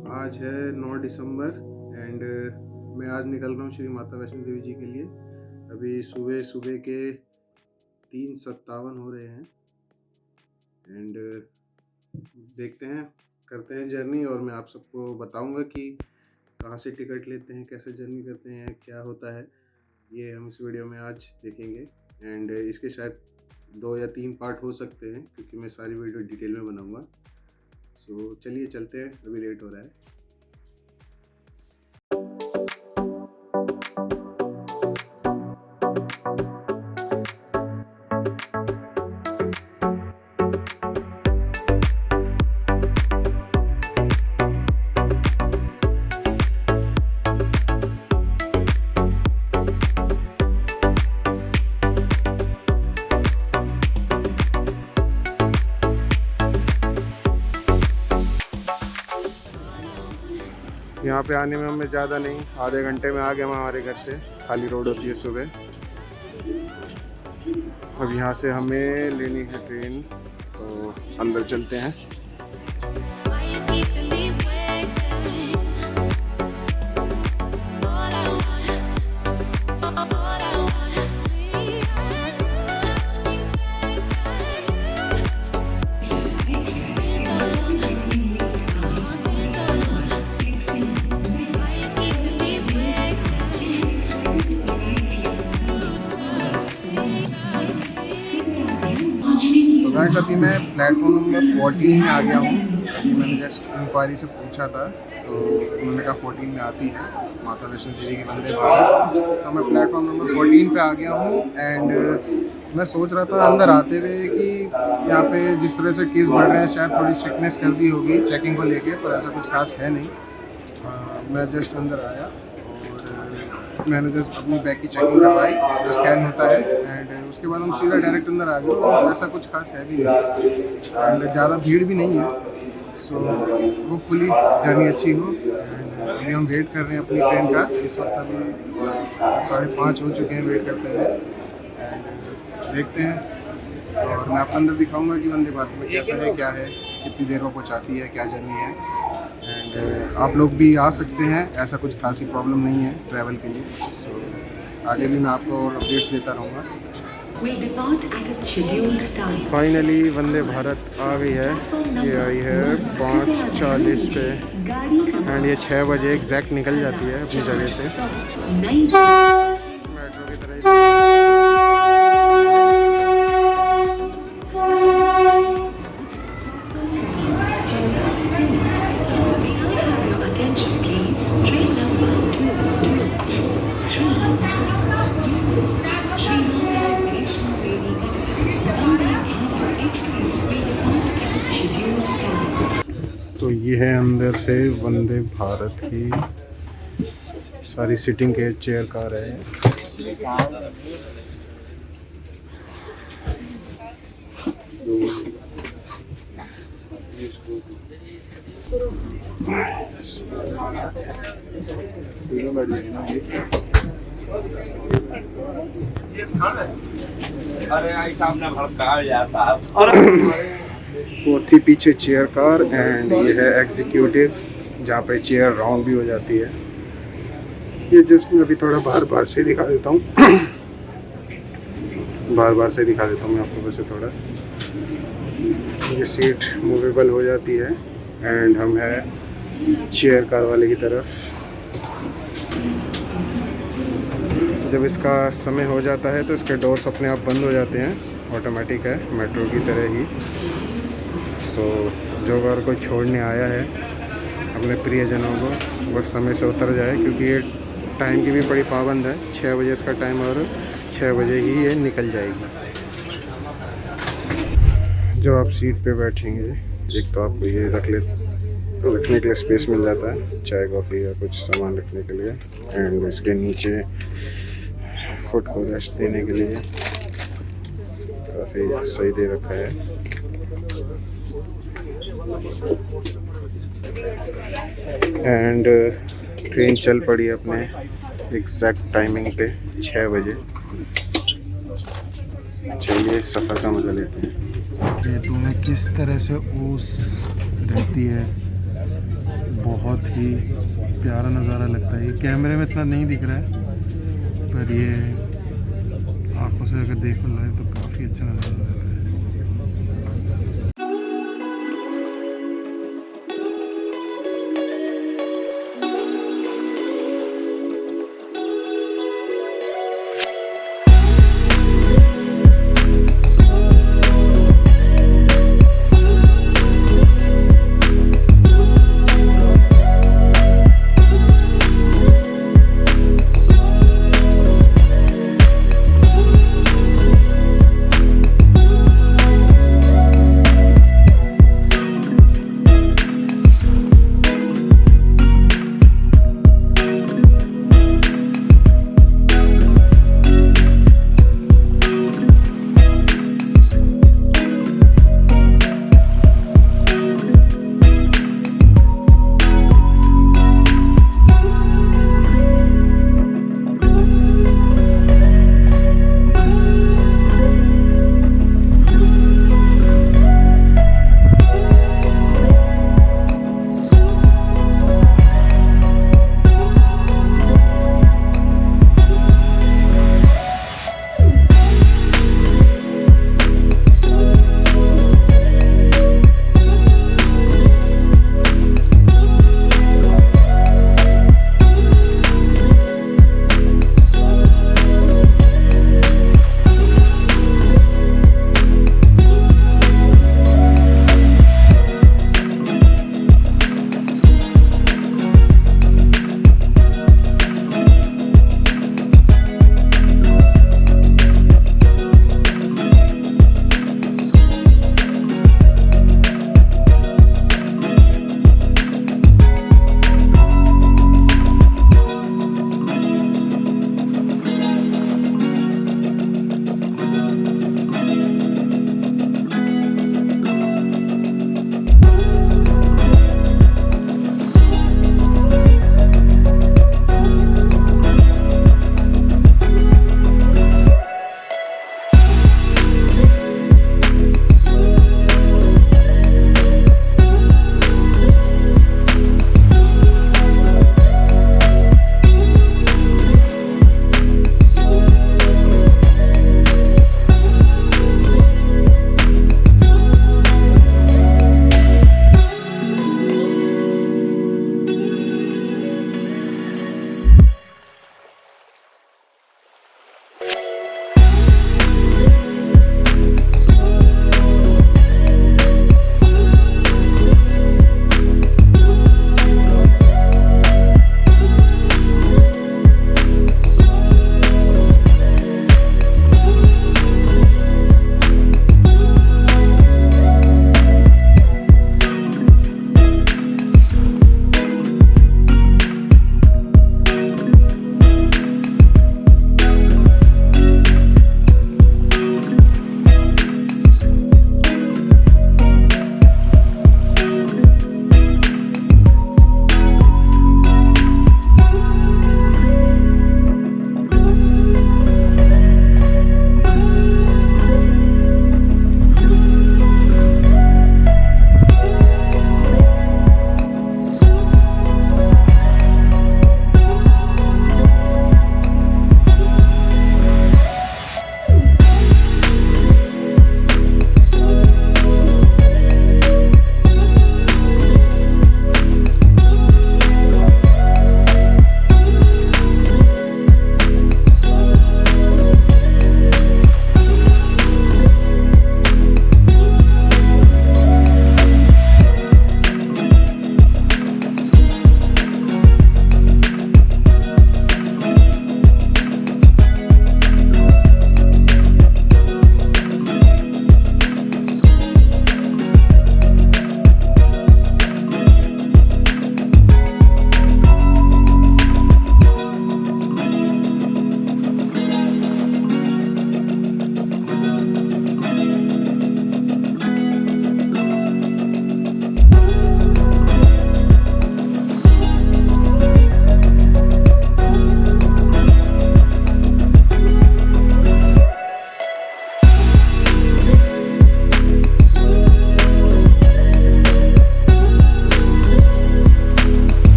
आज है 9 दिसंबर एंड मैं आज निकल रहा हूँ श्री माता वैष्णो देवी जी के लिए। अभी सुबह सुबह के 3:57 हो रहे हैं एंड देखते हैं, करते हैं जर्नी और मैं आप सबको बताऊंगा कि कहाँ से टिकट लेते हैं, कैसे जर्नी करते हैं, क्या होता है। ये हम इस वीडियो में आज देखेंगे एंड इसके शायद 2 या 3 पार्ट हो सकते हैं क्योंकि मैं सारी वीडियो डिटेल में बनाऊंगा। सो चलिए चलते हैं, अभी लेट हो रहा है। यहाँ पे आने में हमें ज़्यादा नहीं, आधे घंटे में आ गए हम हमारे घर से। खाली रोड होती है सुबह। अब यहाँ से हमें लेनी है ट्रेन, तो अंदर चलते हैं। तो गाइस अभी मैं प्लेटफॉर्म नंबर 14 में आ गया हूँ। अभी मैंने जस्ट इंक्वायरी से पूछा था तो उन्होंने कहा 14 में आती है माता वैष्णो देवी की वंदे भारत। तो मैं प्लेटफॉर्म नंबर 14 पे आ गया हूँ एंड मैं सोच रहा था अंदर आते हुए कि यहाँ पे जिस तरह से केस बढ़ रहे हैं शायद थोड़ी स्ट्रिक्टनेस कर दी होगी चेकिंग को लेके, पर ऐसा कुछ खास है नहीं। मैं जस्ट अंदर आया और मैंने जस्ट अपनी बैग की चेकिंग करवाई जो स्कैन होता है एंड उसके बाद हम सीधा डायरेक्ट अंदर आ गए और ऐसा कुछ खास है भी नहीं एंड ज़्यादा भीड़ भी नहीं है। सो होपफुली जर्नी अच्छी हो एंड अभी हम वेट कर रहे हैं अपनी ट्रेन का। इस वक्त अभी 5:30 हो चुके हैं वेट करते हुए एंड देखते हैं और मैं आपको अंदर दिखाऊंगा कि वंदे भारत में कैसा है, क्या है, कितनी देर में पहुँचाती है, क्या जर्नी है एंड आप लोग भी आ सकते हैं। ऐसा कुछ खासी प्रॉब्लम नहीं है ट्रैवल के लिए। सो आगे भी मैं आपको और अपडेट्स देता रहूँगा। फाइनली वंदे भारत आ गई है। ये आई है 5:40 पे एंड ये 6 बजे एग्जैक्ट निकल जाती है अपनी जगह से। मेट्रो की तरह तो ये है अंदर से वंदे भारत की सारी सीटिंग के चेयर कार है। अरे ऐसा आपने भड़का यार साहब। वो थी पीछे चेयर कार एंड ये है एग्जीक्यूटिव जहाँ पे चेयर राउंड भी हो जाती है। ये जस्ट मैं अभी थोड़ा बार से दिखा देता हूँ बार से दिखा देता हूँ मैं आपको। वैसे थोड़ा ये सीट मूवेबल हो जाती है एंड हम है चेयर कार वाले की तरफ। जब इसका समय हो जाता है तो इसके डोर्स अपने आप बंद हो जाते हैं, ऑटोमेटिक है मेट्रो की तरह ही। सो जो अगर कोई छोड़ने आया है अपने प्रियजनों को वह समय से उतर जाए क्योंकि ये टाइम की भी बड़ी पाबंद है। 6 बजे इसका टाइम और 6 बजे ही ये निकल जाएगी। जो आप सीट पे बैठेंगे एक तो आपको ये रखने के लिए स्पेस मिल जाता है, चाय कॉफ़ी या कुछ सामान रखने के लिए एंड इसके नीचे फुट को रेस्ट देने के लिए काफ़ी सही दे रखा है। एंड ट्रेन चल पड़ी अपने एग्जैक्ट टाइमिंग पे 6 बजे। चलिए सफ़र का मज़ा लेते हैं। पेटों में किस तरह से ओस रहती है बहुत ही प्यारा नज़ारा लगता है। ये कैमरे में इतना नहीं दिख रहा है, पर ये आंखों से अगर देखो लाए तो काफ़ी अच्छा नज़ारा रहता है।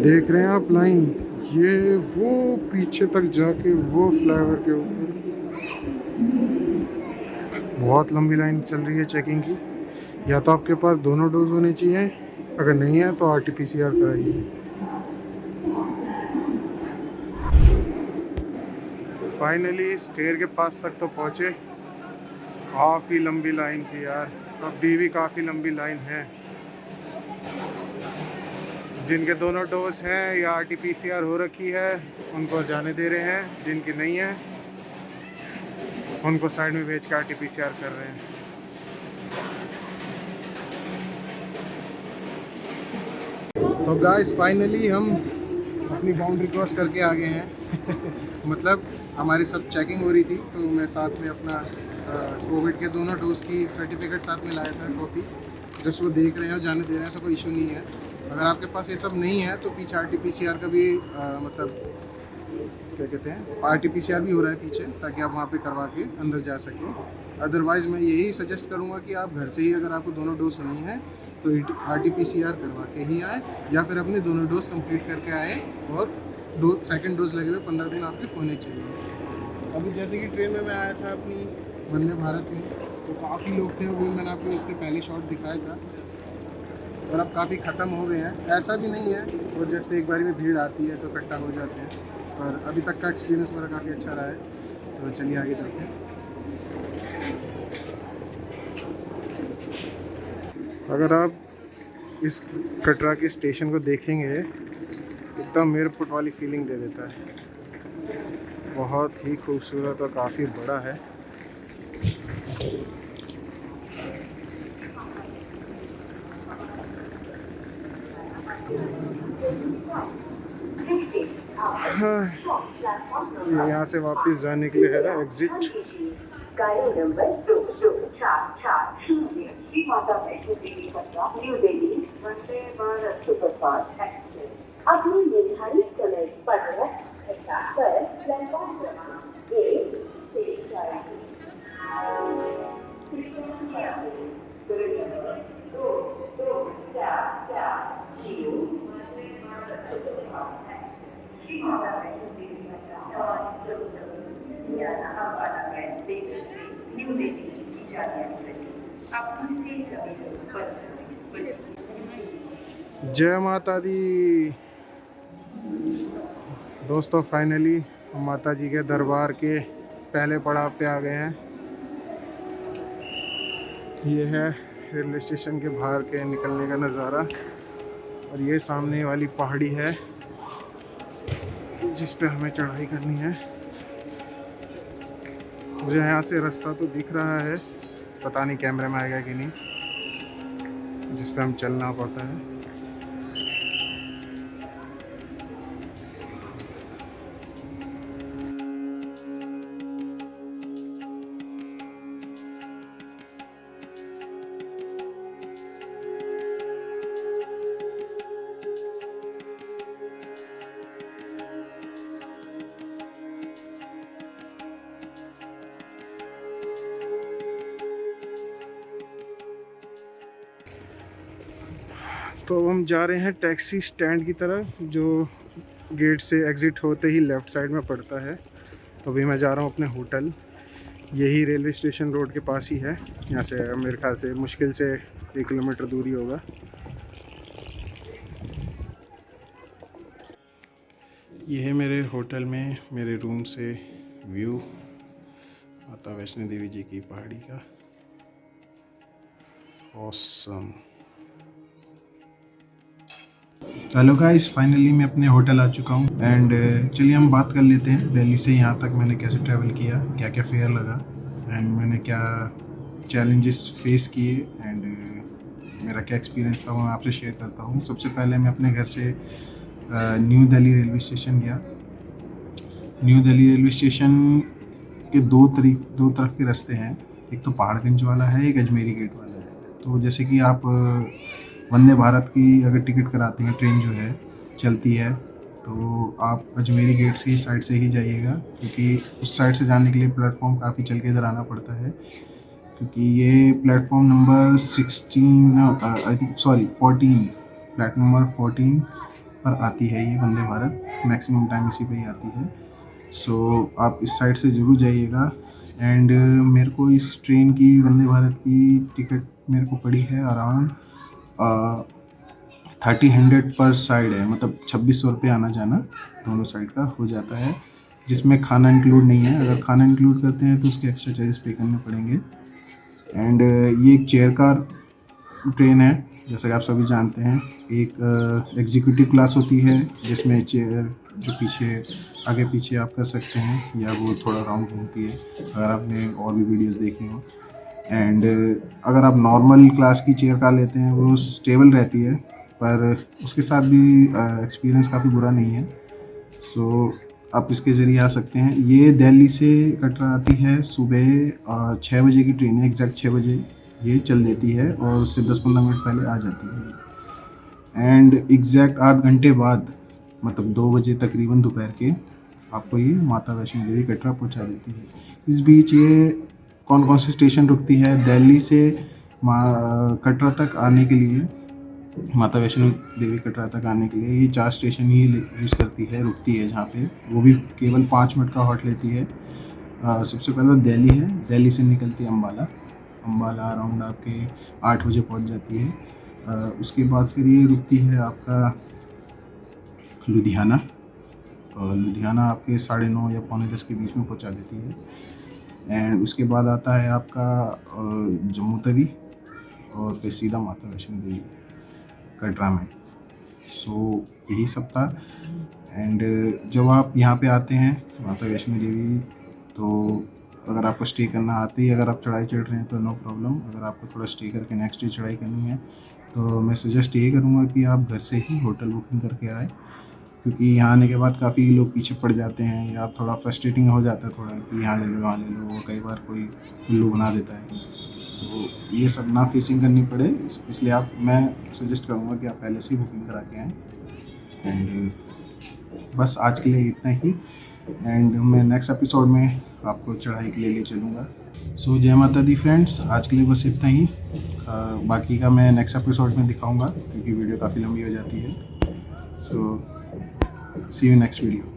देख रहे हैं आप लाइन, ये वो पीछे तक जाके वो फ्लाईओवर के ऊपर बहुत लंबी लाइन चल रही है चेकिंग की। या तो आपके पास दोनों डोज होने चाहिए, अगर नहीं है तो RT-PCR कराइए। फाइनली स्टेयर के पास तक तो पहुँचे। काफ़ी लंबी लाइन थी यार, अभी भी काफ़ी लंबी लाइन है। जिनके दोनों डोज हैं या RT-PCR हो रखी है उनको जाने दे रहे हैं, जिनकी नहीं है उनको साइड में भेज के RT-PCR कर रहे हैं। तो गाइस फाइनली हम अपनी बाउंड्री क्रॉस करके आ गए हैं मतलब हमारी सब चेकिंग हो रही थी, तो मैं साथ में अपना कोविड के दोनों डोज की सर्टिफिकेट साथ में लाया था, कॉपी। जस्ट वो देख रहे हैं और जाने दे रहे हैं, ऐसा कोई इशू नहीं है। अगर आपके पास ये सब नहीं है तो पीछे RT-PCR का भी मतलब क्या कहते हैं, RT-PCR भी हो रहा है पीछे, ताकि आप वहाँ पे करवा के अंदर जा सकें। अदरवाइज़ मैं यही सजेस्ट करूँगा कि आप घर से ही, अगर आपको दोनों डोज नहीं है तो RT-PCR करवा के ही आए, या फिर अपने दोनों डोज कंप्लीट करके आए और सेकंड डोज लगे हुए 15 दिन आपके होने चाहिए। अभी जैसे कि ट्रेन में मैं आया था अपनी वंदे भारत में, तो काफ़ी लोग थे, वो मैंने आपको इससे पहले शॉट दिखाया था, और अब काफ़ी ख़त्म हो गए हैं। ऐसा भी नहीं है, वो जस्ट एक बारी में भीड़ आती है तो इकट्ठा हो जाते हैं, पर अभी तक का एक्सपीरियंस मेरा काफ़ी अच्छा रहा है। तो चलिए आगे चलते हैं। अगर आप इस कटरा के स्टेशन को देखेंगे, एकदम एयरपोर्ट वाली फीलिंग दे देता है। बहुत ही खूबसूरत और काफ़ी बड़ा है। हाँ, ये यहाँ से वापस जाने के लिए है एग्जिट। गाड़ी number 2244 Shri Mata Vaishno Devi Katra new Delhi Vande Bharat superfast express अपने निर्धारित समय 15:50 पर प्लेटफॉर्म क्रमांक 1 से जाएगी। श्री माता वैष्णो देवी कटरा न्यू दिल्ली की जाने जय माता दी। दोस्तों फाइनली हम माता जी के दरबार के पहले पड़ाव पे आ गए हैं। ये है रेलवे स्टेशन के बाहर के निकलने का नज़ारा, और ये सामने वाली पहाड़ी है जिस पे हमें चढ़ाई करनी है। मुझे यहाँ से रास्ता तो दिख रहा है, पता नहीं कैमरे में आएगा कि नहीं, जिस पे हम चलना पड़ता है। तो हम जा रहे हैं टैक्सी स्टैंड की तरफ, जो गेट से एग्ज़िट होते ही लेफ़्ट साइड में पड़ता है। तो अभी मैं जा रहा हूँ अपने होटल, यही रेलवे स्टेशन रोड के पास ही है। यहाँ से मेरे ख्याल से मुश्किल से 1 किलोमीटर दूरी होगा। ये है मेरे होटल में मेरे रूम से व्यू माता वैष्णो देवी जी की पहाड़ी का। ऑसम। हेलो गाइस, फाइनली मैं अपने होटल आ चुका हूँ, एंड चलिए हम बात कर लेते हैं दिल्ली से यहाँ तक मैंने कैसे ट्रैवल किया, क्या क्या फेयर लगा, एंड मैंने क्या चैलेंजेस फेस किए, एंड मेरा क्या एक्सपीरियंस था वो मैं आपसे शेयर करता हूँ। सबसे पहले मैं अपने घर से न्यू दिल्ली रेलवे स्टेशन गया। न्यू दिल्ली रेलवे स्टेशन के दो तरफ के रास्ते हैं, एक तो पहाड़गंज वाला है, एक अजमेरी गेट वाला है। तो जैसे कि आप वंदे भारत की अगर टिकट कराते हैं, ट्रेन जो है चलती है, तो आप अजमेरी गेट से ही साइड से ही जाइएगा, क्योंकि उस साइड से जाने के लिए प्लेटफॉर्म काफ़ी चल के इधर आना पड़ता है, क्योंकि ये प्लेटफॉर्म नंबर 14, प्लेटफॉर्म नंबर 14 पर आती है ये वंदे भारत, मैक्सिमम टाइम इसी पे ही आती है। सो आप इस साइड से ज़रूर जाइएगा। एंड मेरे को इस ट्रेन की, वंदे भारत की टिकट मेरे को पड़ी है अराउंड 3000 पर साइड है, मतलब 2600 रुपये आना जाना दोनों साइड का हो जाता है, जिसमें खाना इंक्लूड नहीं है। अगर खाना इंक्लूड करते हैं तो उसके एक्स्ट्रा चार्जेस पे करने पड़ेंगे। एंड ये एक चेयर कार ट्रेन है, जैसे कि आप सभी जानते हैं। एक एग्जीक्यूटिव क्लास होती है जिसमें चेयर जो पीछे आगे पीछे आप कर सकते हैं, या वो थोड़ा राउंड घूमती है, अगर आपने और भी वीडियोस देखी हो। एंड अगर आप नॉर्मल क्लास की चेयर कार लेते हैं वो स्टेबल रहती है, पर उसके साथ भी एक्सपीरियंस काफ़ी बुरा नहीं है। सो आप इसके ज़रिए आ सकते हैं। ये दिल्ली से कटरा आती है सुबह 6 बजे की ट्रेन है, एग्जैक्ट 6 बजे ये चल देती है और उससे 10-15 मिनट पहले आ जाती है। एंड एग्जैक्ट 8 घंटे बाद, मतलब 2 बजे तकरीबन दोपहर के, आपको ये माता वैष्णो देवी कटरा पहुंचा देती है। इस बीच ये कौन कौन से स्टेशन रुकती है दिल्ली से कटरा तक आने के लिए, माता वैष्णो देवी कटरा तक आने के लिए ये 4 स्टेशन ही यूज़ करती है, रुकती है, जहाँ पे वो भी केवल 5 मिनट का हॉल्ट लेती है। सबसे पहले दिल्ली है, दिल्ली से निकलती है अम्बाला अराउंड आपके 8 बजे पहुँच जाती है। उसके बाद फिर ये रुकती है आपका लुधियाना, और लुधियाना आपके 9:30 या 9:45 के बीच में पहुँचा देती है। एंड उसके बाद आता है आपका जम्मू तवी, और फिर सीधा माता वैष्णो देवी कटरा में। सो यही सब था। एंड जब आप यहाँ पे आते हैं माता वैष्णो देवी, तो अगर आपको स्टे करना आते ही अगर आप चढ़ाई चढ़ रहे हैं तो नो प्रॉब्लम। अगर आपको थोड़ा स्टे करके नेक्स्ट डे चढ़ाई करनी है तो मैं सजेस्ट ये करूँगा कि आप घर से ही होटल बुकिंग करके आए, क्योंकि यहाँ आने के बाद काफ़ी लोग पीछे पड़ जाते हैं, या थोड़ा फ्रस्ट्रेटिंग हो जाता है थोड़ा कि यहाँ ले लो वहाँ ले लो, वो कई बार कोई उल्लू बना देता है। सो ये सब ना फेसिंग करनी पड़े, इसलिए मैं सजेस्ट करूँगा कि आप पहले से ही बुकिंग करा के आएँ। एंड बस आज के लिए इतना ही। एंड मैं नेक्स्ट एपिसोड में आपको चढ़ाई के लिए ले चलूँगा। सो जय माता दी फ्रेंड्स, आज के लिए बस इतना ही। बाकी का मैं नेक्स्ट एपिसोड में दिखाऊँगा, क्योंकि वीडियो काफ़ी लंबी हो जाती है। सो सी यू नेक्स्ट वीडियो।